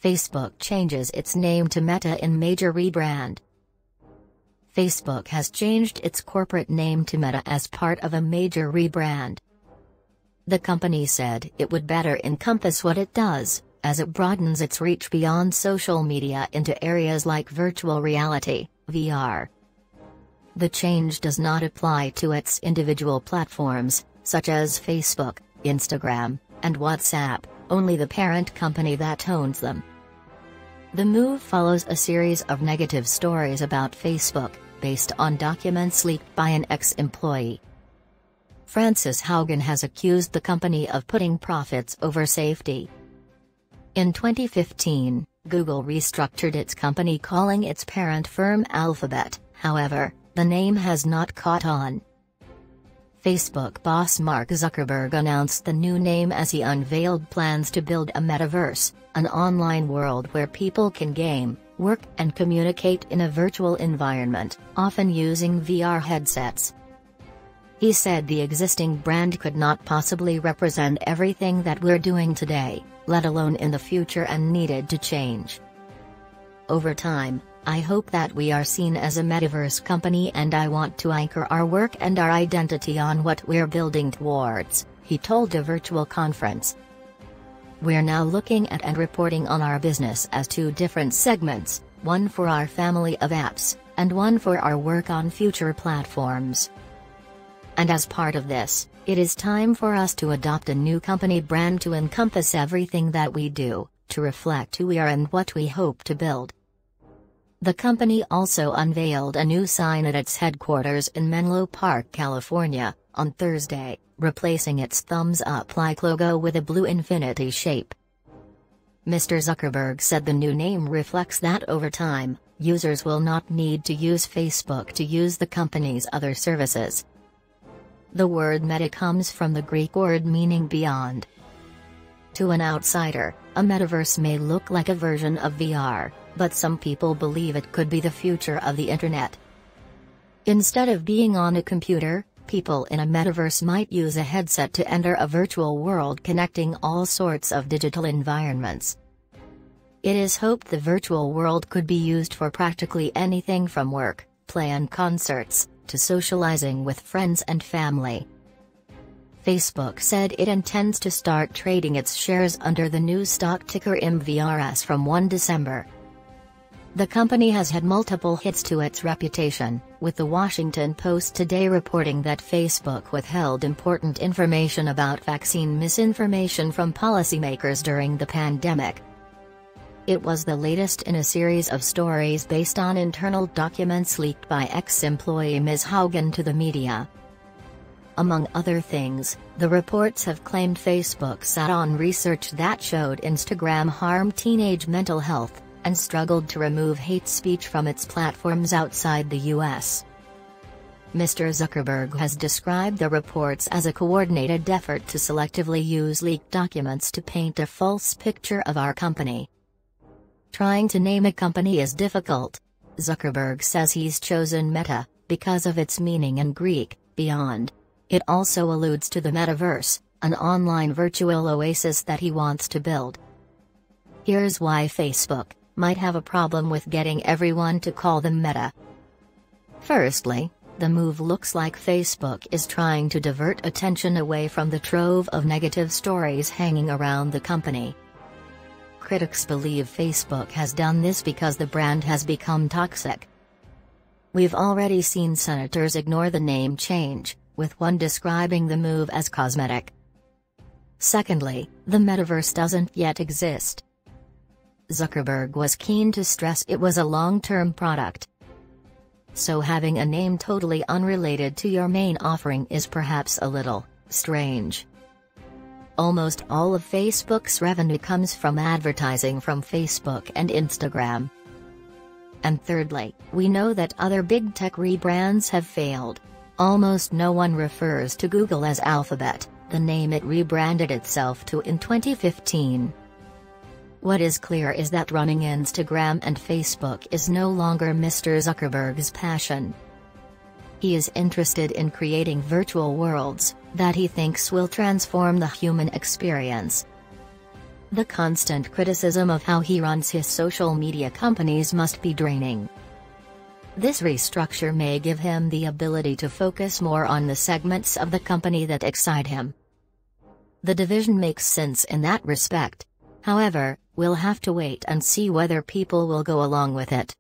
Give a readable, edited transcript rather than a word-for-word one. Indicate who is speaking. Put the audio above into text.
Speaker 1: Facebook changes its name to Meta in major rebrand. Facebook has changed its corporate name to Meta as part of a major rebrand. The company said it would better encompass what it does, as it broadens its reach beyond social media into areas like virtual reality, VR. The change does not apply to its individual platforms, such as Facebook, Instagram, and WhatsApp, only the parent company that owns them. The move follows a series of negative stories about Facebook, based on documents leaked by an ex-employee. Frances Haugen has accused the company of putting profits over safety. In 2015, Google restructured its company, calling its parent firm Alphabet. However, the name has not caught on. Facebook boss Mark Zuckerberg announced the new name as he unveiled plans to build a metaverse, an online world where people can game, work and communicate in a virtual environment, often using VR headsets. He said the existing brand could not possibly represent everything that we're doing today, let alone in the future, and needed to change. Over time, I hope that we are seen as a metaverse company, and I want to anchor our work and our identity on what we're building towards, he told a virtual conference. We're now looking at and reporting on our business as two different segments, one for our family of apps, and one for our work on future platforms. And as part of this, it is time for us to adopt a new company brand to encompass everything that we do, to reflect who we are and what we hope to build. The company also unveiled a new sign at its headquarters in Menlo Park, California, on Thursday, replacing its thumbs-up-like logo with a blue infinity shape. Mr. Zuckerberg said the new name reflects that over time, users will not need to use Facebook to use the company's other services. The word meta comes from the Greek word meaning beyond. To an outsider, a metaverse may look like a version of VR, but some people believe it could be the future of the internet. Instead of being on a computer, people in a metaverse might use a headset to enter a virtual world connecting all sorts of digital environments. It is hoped the virtual world could be used for practically anything from work, play and concerts, to socializing with friends and family. Facebook said it intends to start trading its shares under the new stock ticker MVRS from 1 December. The company has had multiple hits to its reputation, with the Washington Post today reporting that Facebook withheld important information about vaccine misinformation from policymakers during the pandemic. It was the latest in a series of stories based on internal documents leaked by ex-employee Ms. Haugen to the media. Among other things, the reports have claimed Facebook sat on research that showed Instagram harmed teenage mental health, and struggled to remove hate speech from its platforms outside the U.S. Mr. Zuckerberg has described the reports as a coordinated effort to selectively use leaked documents to paint a false picture of our company. Trying to name a company is difficult. Zuckerberg says he's chosen Meta because of its meaning in Greek, beyond. It also alludes to the metaverse, an online virtual oasis that he wants to build. Here's why Facebook might have a problem with getting everyone to call them Meta. Firstly, the move looks like Facebook is trying to divert attention away from the trove of negative stories hanging around the company. Critics believe Facebook has done this because the brand has become toxic. We've already seen senators ignore the name change, with one describing the move as cosmetic. Secondly, the metaverse doesn't yet exist. Zuckerberg was keen to stress it was a long-term product. So having a name totally unrelated to your main offering is perhaps a little strange. Almost all of Facebook's revenue comes from advertising from Facebook and Instagram. And thirdly, we know that other big tech rebrands have failed. Almost no one refers to Google as Alphabet, the name it rebranded itself to in 2015. What is clear is that running Instagram and Facebook is no longer Mr. Zuckerberg's passion. He is interested in creating virtual worlds that he thinks will transform the human experience. The constant criticism of how he runs his social media companies must be draining. This restructure may give him the ability to focus more on the segments of the company that excite him. The division makes sense in that respect. However, we'll have to wait and see whether people will go along with it.